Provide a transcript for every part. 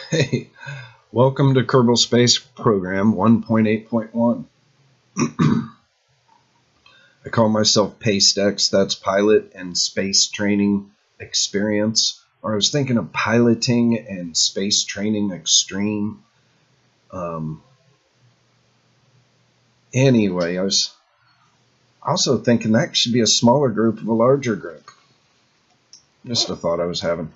Hey, welcome to Kerbal Space Program 1.8.1. I call myself PACEDEX, that's Pilot and Space Training Experience. Or I was thinking of Piloting and Space Training Extreme. Anyway, I was also thinking that should be a smaller group of a larger group. Just a thought I was having.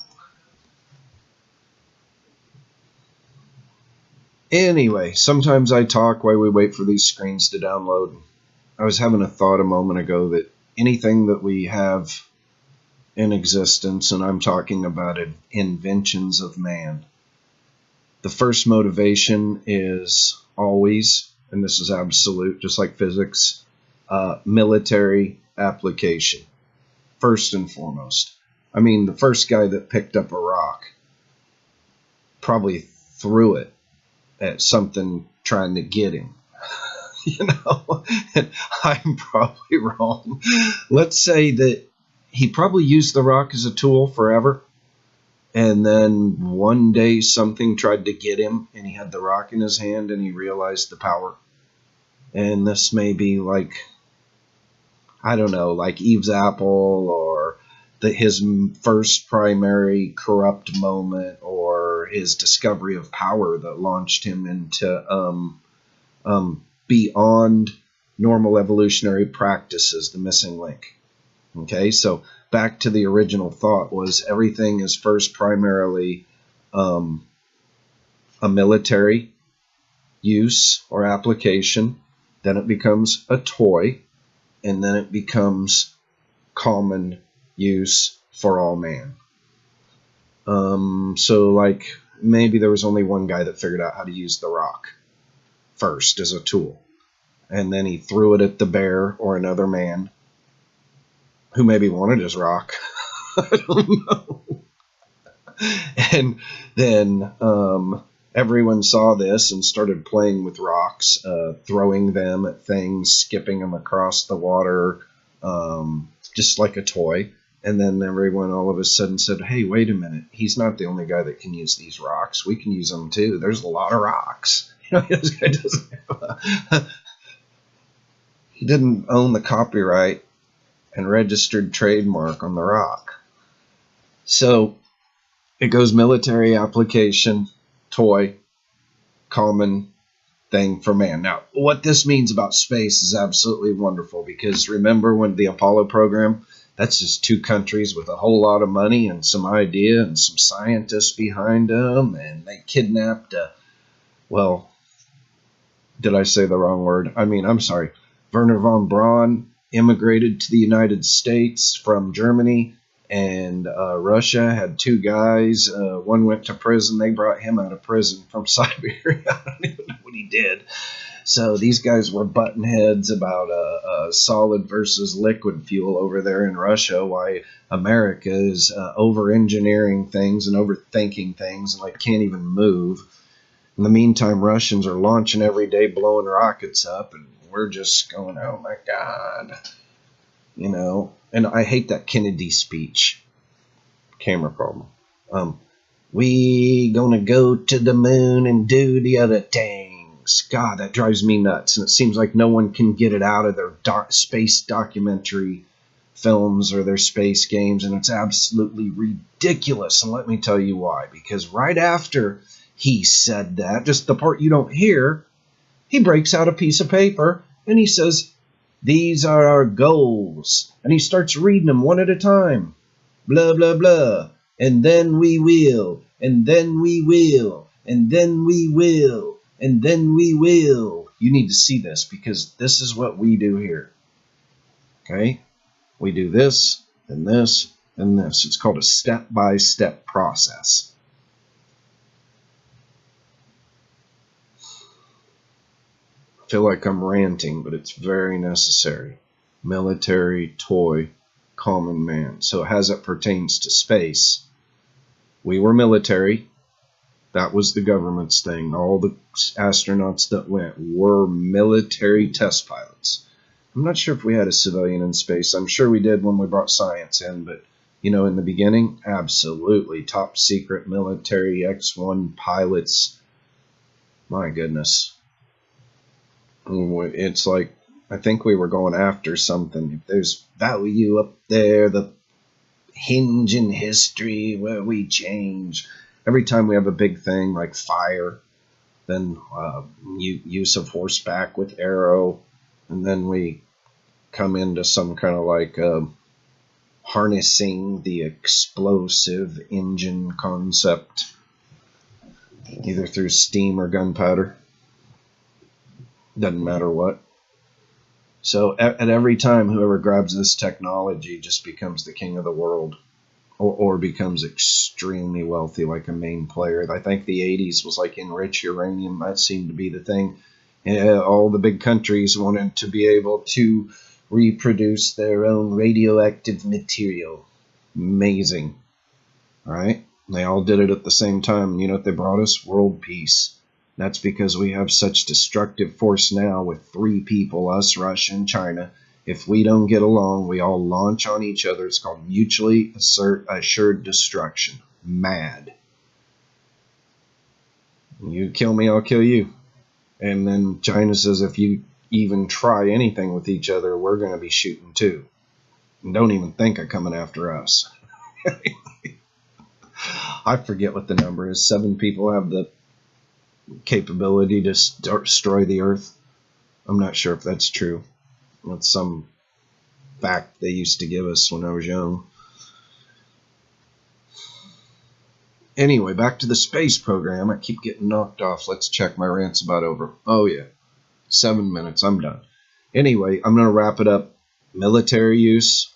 Anyway, sometimes I talk while we wait for these screens to download. I was having a thought a moment ago that anything that we have in existence, and I'm talking about inventions of man, the first motivation is always, and this is absolute, just like physics, military application, first and foremost. I mean, the first guy that picked up a rock probably threw it at something trying to get him. And I'm probably wrong. Let's say that he probably used the rock as a tool forever, and then one day something tried to get him, and he had the rock in his hand, and he realized the power. And this may be like, I don't know, like Eve's apple, or his first primary corrupt moment, or his discovery of power that launched him into beyond normal evolutionary practices, the missing link. Okay, so back to the original thought was everything is first primarily a military use or application, then it becomes a toy, and then it becomes common use for all man. So like maybe there was only one guy that figured out how to use the rock first as a tool, and then he threw it at the bear or another man who maybe wanted his rock. I don't know. And then everyone saw this and started playing with rocks, throwing them at things, skipping them across the water, just like a toy. And then everyone all of a sudden said, hey, wait a minute. He's not the only guy that can use these rocks. We can use them too. There's a lot of rocks. This guy doesn't have he didn't own the copyright and registered trademark on the rock. So it goes military application, toy, common thing for man. Now, what this means about space is absolutely wonderful, because remember when the Apollo program, that's just two countries with a whole lot of money and some idea and some scientists behind them, and they kidnapped, well, did I say the wrong word? I mean, I'm sorry. Werner von Braun immigrated to the United States from Germany, and Russia had two guys. One went to prison. They brought him out of prison from Siberia. I don't even know what he did. So these guys were button heads about solid versus liquid fuel over there in Russia, why America is over-engineering things and overthinking things and like can't even move. In the meantime, Russians are launching every day, blowing rockets up, and we're just going, oh my God. And I hate that Kennedy speech. Camera problem. We gonna go to the moon and do the other things. God, that drives me nuts. And it seems like no one can get it out of their space documentary films or their space games. And it's absolutely ridiculous. And let me tell you why. Because right after he said that, just the part you don't hear, he breaks out a piece of paper and he says, these are our goals. And he starts reading them one at a time. Blah, blah, blah. And then we will. And then we will. And then we will. And then we will. You need to see this, because this is what we do here. Okay? We do this, and this, and this. It's called a step-by-step process. I feel like I'm ranting, but it's very necessary. Military, toy, common man. So as it pertains to space, we were military. That was the government's thing. All the astronauts that went were military test pilots. I'm not sure if we had a civilian in space. I'm sure we did when we brought science in, but You know, in the beginning, absolutely top secret military X-1 pilots. My goodness. It's like, I think we were going after something. If there's value up there, the hinge in history where we change. Every time we have a big thing like fire, then use of horseback with arrow, and then we come into some kind of like harnessing the explosive engine concept, either through steam or gunpowder. Doesn't matter what. So at every time, whoever grabs this technology just becomes the king of the world, or becomes extremely wealthy, like a main player. I think the 80s was like enrich uranium. That seemed to be the thing. All the big countries wanted to be able to reproduce their own radioactive material. Amazing. All right? They all did it at the same time. You know what they brought us? World peace. That's because we have such destructive force now with 3 people, us, Russia, and China. If we don't get along, we all launch on each other. It's called mutually assured destruction. Mad. You kill me, I'll kill you. And then China says if you even try anything with each other, we're going to be shooting too. And don't even think of coming after us. I forget what the number is. 7 people have the capability to destroy the Earth. I'm not sure if that's true. That's some fact they used to give us when I was young. Anyway, back to the space program. I keep getting knocked off. Let's check. My rant's about over. Oh, yeah. 7 minutes. I'm done. Anyway, I'm going to wrap it up. Military use,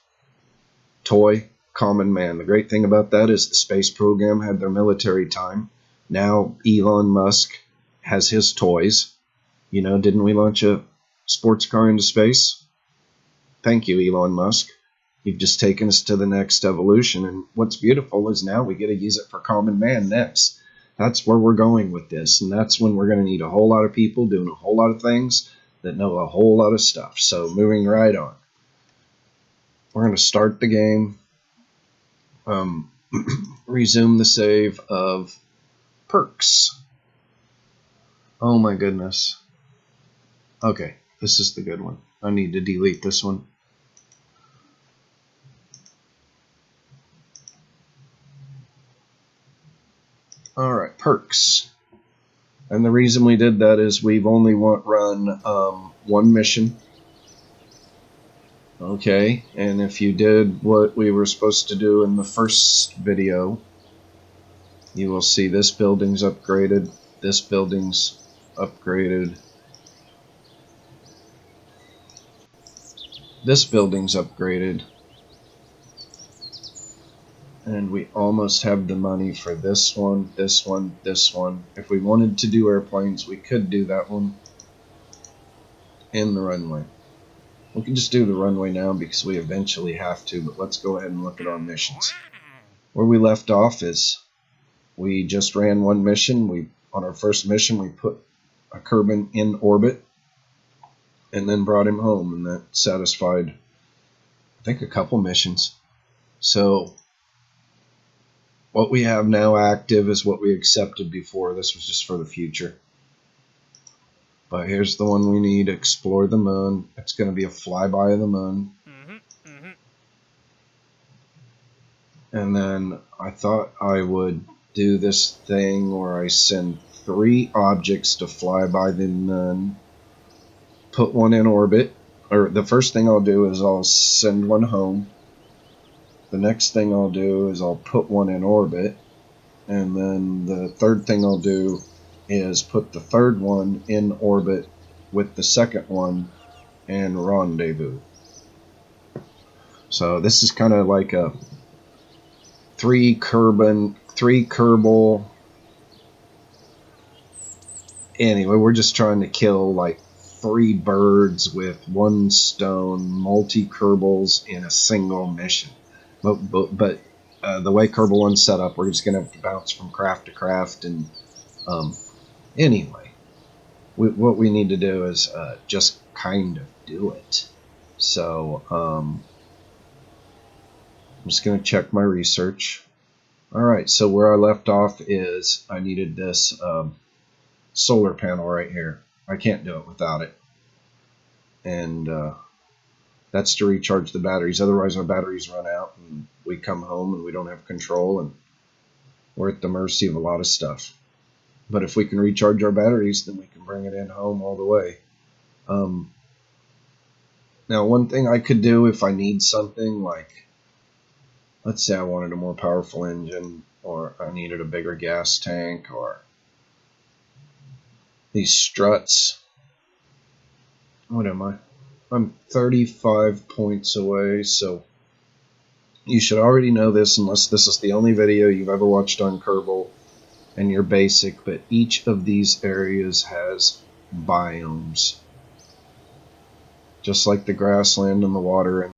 toy, common man. The great thing about that is the space program had their military time. Now Elon Musk has his toys. You know, didn't we launch a sports car into space? Thank you, Elon Musk. You've just taken us to the next evolution. And what's beautiful is now we get to use it for common man next. That's where we're going with this. And that's when we're going to need a whole lot of people doing a whole lot of things that know a whole lot of stuff. So moving right on. We're going to start the game. Resume the save of perks. Oh my goodness. Okay, this is the good one. I need to delete this one. Alright, perks. And the reason we did that is we've only run one mission. Okay, and if you did what we were supposed to do in the first video, you will see this building's upgraded, this building's upgraded, this building's upgraded, and we almost have the money for this one, this one, this one. If we wanted to do airplanes, we could do that one and the runway. We can just do the runway now because we eventually have to, but let's go ahead and look at our missions. Where we left off is we just ran one mission. On our first mission, we put a Kerbal in orbit and then brought him home, and that satisfied, I think, a couple missions. So what we have now active is what we accepted before. This was just for the future. But here's the one we need, explore the moon. It's going to be a flyby of the moon. And then I thought I would do this thing where I send 3 objects to fly by the moon, put one in orbit. Or the first thing I'll do is I'll send one home. The next thing I'll do is I'll put one in orbit. And then the third thing I'll do is put the third one in orbit with the second one and rendezvous. So this is kind of like a 3 Kerbal. Anyway, we're just trying to kill like 3 birds with 1 stone, multi-Kerbals in a single mission. But the way Kerbal 1's set up, we're just going to have to bounce from craft to craft. And anyway, what we need to do is just kind of do it. So I'm just going to check my research. Alright, so where I left off is I needed this solar panel right here. I can't do it without it. And that's to recharge the batteries. Otherwise our batteries run out and we come home and we don't have control and we're at the mercy of a lot of stuff. But if we can recharge our batteries, then we can bring it in home all the way. Now one thing I could do if I need something, like let's say I wanted a more powerful engine, or I needed a bigger gas tank, or these struts. What am I? I'm 35 points away, so you should already know this unless this is the only video you've ever watched on Kerbal and you're basic, but each of these areas has biomes. Just like the grassland and the water and